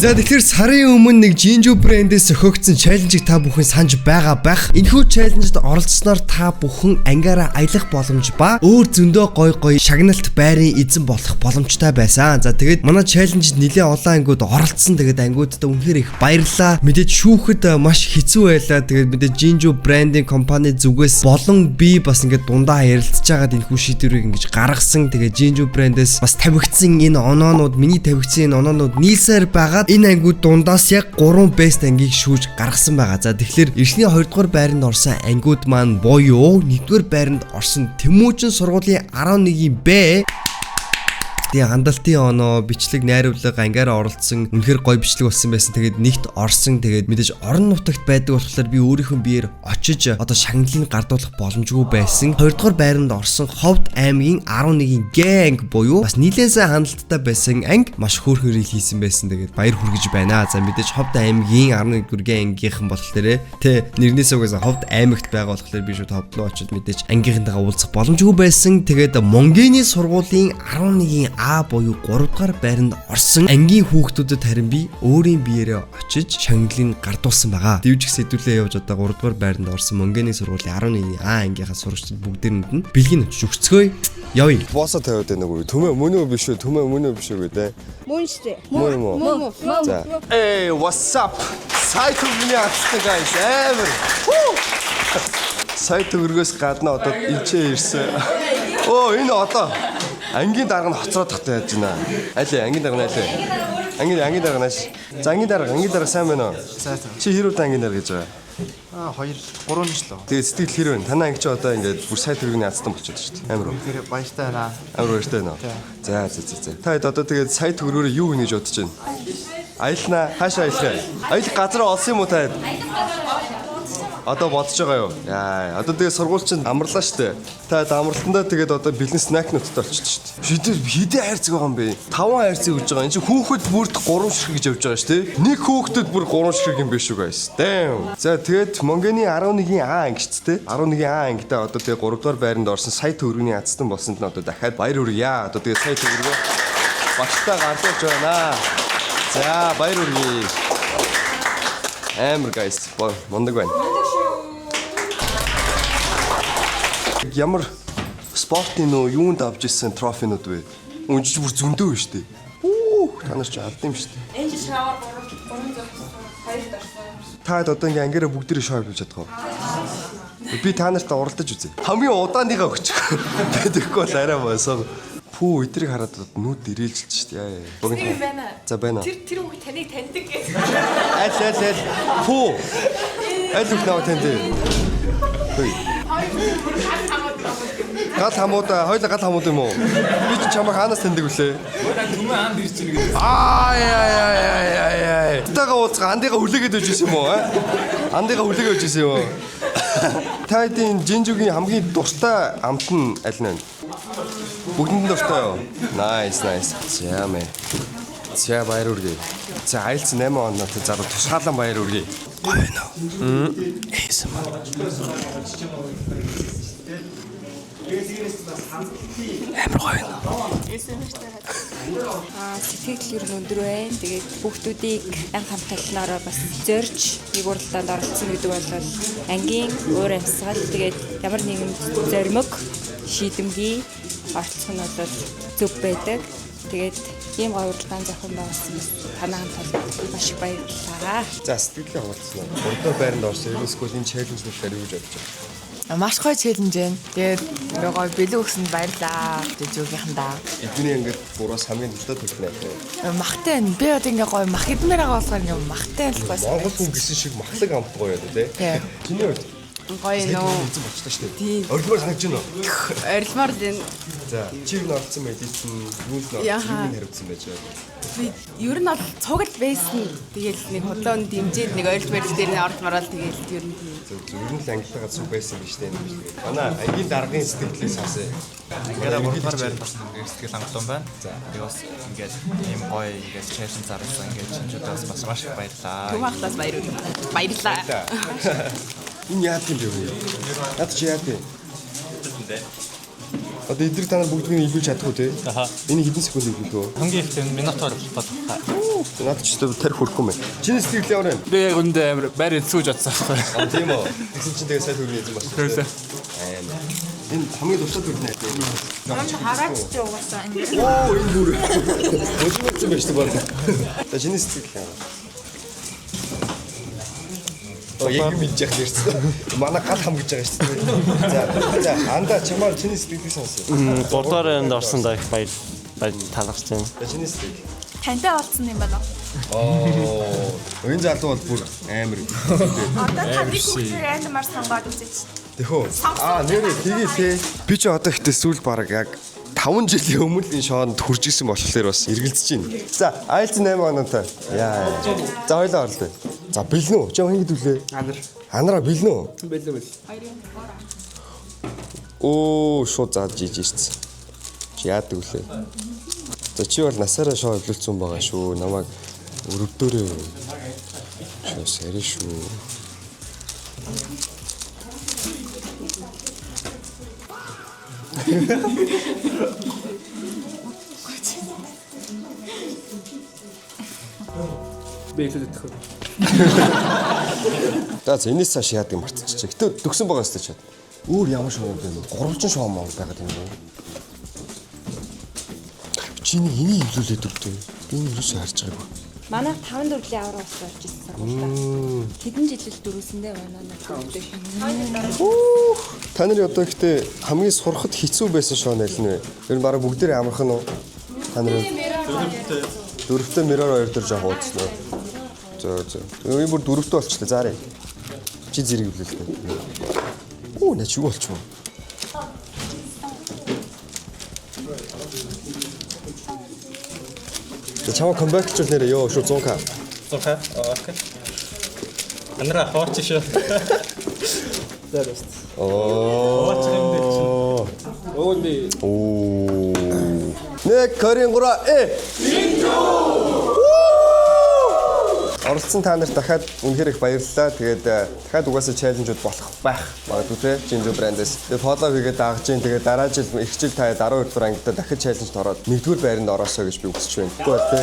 За тэгэхээр сарын өмнө нэг Jinju брэндээс зохиогдсон челленжийг та бүхэн санаж байгаа байх. Энэхүү челленжид оролцсноор та бүхэн ангиараа аялах боломж ба өөр зөндөө гой шагналт байрын эзэн болох боломжтой байсан. За тэгээд манай челленжид нэлээд олон ангиуд оролцсон. Тэгээд ангиудад үнэхээр их баярлалаа. Мэдээж шүүхэд маш хэцүү байлаа. Тэгээд мэдээж Jinju брэндийн компани зүгээс болон би бас ингээд дундаа ярилцж байгаад энэхүү шийдвэрийг ингэж гаргасан. Тэгээд Jinju брэндээс бас тавигдсан энэ оноонууд, миний тавигдсан энэ оноонууд нийлсээр байгаа. Энэ ангиуд дундаас яг 3 бест ангийг шүүж гаргасан байгаа. За тэгэхээр эртний 2 дугаар байранд орсон ангиуд маань буюу 1 дугаар байранд орсон Тэмүүжин сургуулийн 11-ийн Б хандалтын оноо, бичлэг, найруулга ангиараа оролцсон. Үнэхээр гоё бичлэг болсон байсан. Тэгээд нэгт орсон. Тэгээд мэдээж орон нутагт байдаг болохоор би өөрийнхөө биеэр очиж одоо шагналыг гардуулах боломжгүй байсан. 2 дугаар байранд орсон Ховд аймгийн 11-ийн Г анги буюу бас нийлэн сайн хандлттай байсан анги маш хөөрхөрийг хийсэн байсан. Тэгээд баяр хүргэж байна. За мэдээж Ховд аймгийн 11-р Г ангийнхан болохоор тэ нэрнээс угаасаа Ховд аймагт байгаа болохоор би шууд Ховд руу очиж мэдээж ангийнхантайгаа уулзах боломжгүй байсан. Тэгээд Монгийн сургуулийн 11-ийн А буюу 3 дугаар байранд орсон ангийн хүүхдүүдэд харин би өөрийн биеэрээ очиж шагналыг гардуулсан байгаа. Дивжих сэдвүүлээ явж одоо 3 дугаар байранд орсон Монгийн сургуулийн 11-ийн А ангийнхаа сурагчид бүгдээрэнд нь бэлгийн очиж өгцгөөе. Явъя. Босоо тавиад байна уу? Төмөө мөн үү биш үү? Төмөө мөн үү биш үү гэдэг. Мөн штэ. Мөн. За. Hey, what's up? Сайт өгний атсан guys. Эвэр. Сайт өгөргөөс гадна одоо илчээ ирсэн. Оо энэ одоо ангийн дарга нь хоцроод татаа яаж байна. Айлээ ангийн дарга нь айлээ. Ангийн дарга нааш. За ангийн дарга сайн байна уу? Сайн. Чи хэрүүт ангийн дарга гэж байгаа? 2 3 жил лөө. Тэгээд сэтгэл хэр байна? Танаа анги чи одоо ингээд бүр сайт өргөний азтан болчиход шүү дээ. Амар уу? Тэр баяртай байна. Амар баяртай байна уу? За. Та хэд одоо тэгээд сайт өргөөрөө юу гэнэ гэж бодож байна? Аялнаа хаашаа аялах вэ? Аялах газар олсон юм уу та хэд? Одоо бодож байгаа юу? Яа, одоо тэгээ сургуульчин амарлаа штэ. Та амралтандаа тэгээд одоо бэлэн снэк нуттай болчихлоо штэ. Хидээ хайрцаг байгаа юм бэ? 5 хайрцаг өгж байгаа. Энд чинь хүүхэд бүрд 3 ширхэг гэж явж байгаа штэ. Нэг хүүхдэд бүр 3 ширхэг юм биш үү guys? Damn. За тэгээд Монгийн 11-ийн А анги ч тэ. 11-ийн А ангитай одоо тэгээ 3 дугаар байранд орсон сая төгрөгийн азтан болсонд нь одоо дахиад баяр хүргье. Одоо тэгээ сая төгрөгөө багтаа гардуулж байна. За баяр хүргье. Амар guys. Мондог байна. Ямар спортын нөө юунд авч ирсэн трофинууд вэ? Үнжиж бүр зөндөө байна штэ. Та нар ч алдсан юм штэ. Энэ шавар 3 зогссон. 2 дорсон. Та одоо ингээ ангаараа бүгдээрээ шоу хийж чадах уу? Би та нартай уралдаж үзье. Хамгийн удааныгаа өгч. Тэгэхгүй бол арай мосоо. Пүү эдрийг хараад нүд ирээлжилж штэ. Тэр байна. За байна. Тэр хүүхд таныг таньдаг гэж. Аль. Пүү. Аль үг наваа танд. Хөөе. Гал хамуудаа, хоёул гал хамууд юм уу? Би ч чамайг хаанаас таньдаг вүлээ? Түмэн анд ирж байна гэдэг. Яа. Тага уулзгаа андыгаа хүлээгээд өгч ирсэн юм уу? Андыгаа хүлээгээд өгч ирсэн юм уу? Та хэдийн Jinju-гийн хамгийн дуртай амт нь аль нь вэ? Бүгдэнд дуртай юу? Nice. За мэ. За баяр хүргэе. За айлц 8 оноо заруу тусгаалan баяр хүргэе. Гоё байна уу? Эйсэн маа. Амар гоё байна. Сэтгэл ер нь өндөр байна. Тэгээд хүүхдүүдийг анх хамтлагнаараа бас зорж нэг уралдаанд оролцсон гэдэг бол ангийн өөр амьсгал тэгээд ямар нэгэн зоримог шийдэмгий оролцох нь бол зөв байдаг. Тэгээд ийм гоё уралдаанд зохион байгуулсан танаа хамт маш их баярлалаа. За сэтгэлээ хавуулсан уу? 3 дугаар байранд орсон Евросколийн челленж болохоор юу гэж бодож байна? Маш гоё челленж байна. Тэгээд ингээ гоё бэлэн өгсөнд баярлаа. Жижигийнхэндаа. Эдний ингээд 3-аас хамгийн дуртай төлөвнө аа. Махтай байна. Би одоо ингээ гоё мах идмээр байгаа болохоор ингээ махтай л гоё. Монгол хүн гэсэн шиг махлаг амт гоё яа тий. Чиний хувьд гоё нөө. эзэн болчихлоо шүү дээ. Орилмоор санаж байна уу? Орилмоор л За, чи юу нэрсэн мэдээсэн юунд нэрсэн хэрэгцсэн байж байгаа. би ер нь бол цугал байсан. Тэгэл нэг хотлоонд дэмжиж нэг ойролт барилт дээр орж мараад тэгэл ер нь ер нь л ангилтайгаа зүг байсан биш дээ. Манай ангийн даргын сэтгэлээс асаа. Ингээд 3 дугаар байранд орсон сэтгэл хангалуун байна. Би бас ингээд ийм гоё ингээд челленж зарсан ингээд чинчүүдээс бас маш их баярлаа. Түмахтаас баярлалаа. Энэ яах юм бэ? Наад чи яах вэ? Одоо эдгээр та нар бүгдийг нь илүүлж чадах уу те? Энэ хэдэн секунд илүүлэх вэ? Хамгийн их минутаар болох. Надад ч тэр хүрхгүй мэн. Чиний сэтгэл ямар вэ? Би яг үндэ амар байр эзсүүж атсан байхгүй. Аа тийм үү. Тэгсэн чинь тэгээ сайн төрний эзэн болсон. Тэрсээ. Энэ хамгийн дуртай төрний айд. Мөн хараач ч угаасаа ингэ. Оо энэ бүр. Өчигдсөн байж таг байна. За чиний сэтгэл ямар? Оо яг мэдж яах нэрсэн. Манай гал хам гэж байгаа шүү дээ. За анда чамаар чиний сэтгэлийг сонсъё. 3 дугаар энд орсонд их баяр талархаж байна. За чиний сэтгэл. Тантай олцсон юм байна уу? Оо энэ залуу бол бүр амар. Одоо таны хүүхдээр аймаар сонгоод үзэж. Тэхөө. Нэрээ тгий те. Би ч одоо ихтэй сүүл баг яг 5 жилийн өмнө энэ шоонд хурж исэн болохоор бас эргэлзэж байна. За IELTS 8 оноотой. Яа. За хоёлаа орлоо. За бэлнэ үү? Чи хин гэдүүлээ? Анараа бэлнэ үү? Бэлээ. Оо шууд зааж ижиж ирсэн. Чи яадаг үлээ? За чи бол насаараа шоо хөвлөлцсөн байгаа шүү. Намайг өрөвдөөрөө. Шоо сэрэ шүү. Бэлээ тэх. За энэс цааш яадаг мартчихчих. Гэтэ төгсөн байгаа өстэй чад. Өөр ямар шоу бэ? 3 шоу маа байгаад юм уу? Чиний энийг хөвлүүлээд өгдөө. Би энэ юусоо харж байгаагүй. Манай 5 4-лийн аврал ус болж ирсэн сургуультай. Хэдэн жилэл дөрөвсөндөө манай нэг. Та нарын одоо ихтэй хамгийн сурахад хэцүү байсан шоу найл нэ. Ер нь бараг бүгдээрээ амархан уу? Та нарын дөрөвтэй мэрээр хоёр төр жоо уудсан уу? За. Энэ бүр дөрөвтэй болчихлоо. Заарэ. Чи зэрэг хөвлөлтэй. Оо нэ чи юу болчих вэ? Чамаа comeback ч нэрээ ёо шүү 100k. 100k. Окей. Анара хооч шүү. Зэрэгт. Оо. Өөний. Оо. Нэг Корин 3 Оролцсон та нарт дахиад үнэхээр их баярлалаа. Тэгээд дахиад угаасаа челленжүүд болох байх. Магадгүй те Jinju брэндээс. Тэгээд фоллоу хийгээд дагаж гин. Тэгээд дараа жил их жил та 12 дугаар ангидаа дахиад челленжд ороод 1-р байранд ороосоо гэж би хүсэж байна. Тэгвэл те.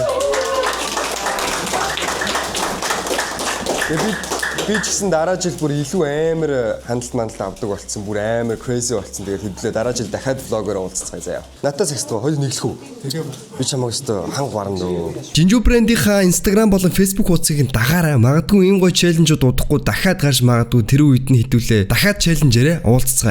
Тэгээд би ч гэсэн дараа жил бүр илүү амар хандлт мандал авдаг болцсон. Бүр амар crazy болцсон. Тэгээд хэвлээ дараа жил дахиад влогоор уулзцгаая заяа. Натаа сэгсдөө хоёул нэглэх үү? Би чамайг өстө ханга барна дөө. Jinju брэндийнхаа Instagram болон Facebook хуудсыг дагаарай. Магадгүй энэ гоё челленжүүд удахгүй дахиад гарч магадгүй тэр үед нь хитүүлээ. Дахиад челленжээрээ уулзцгаая.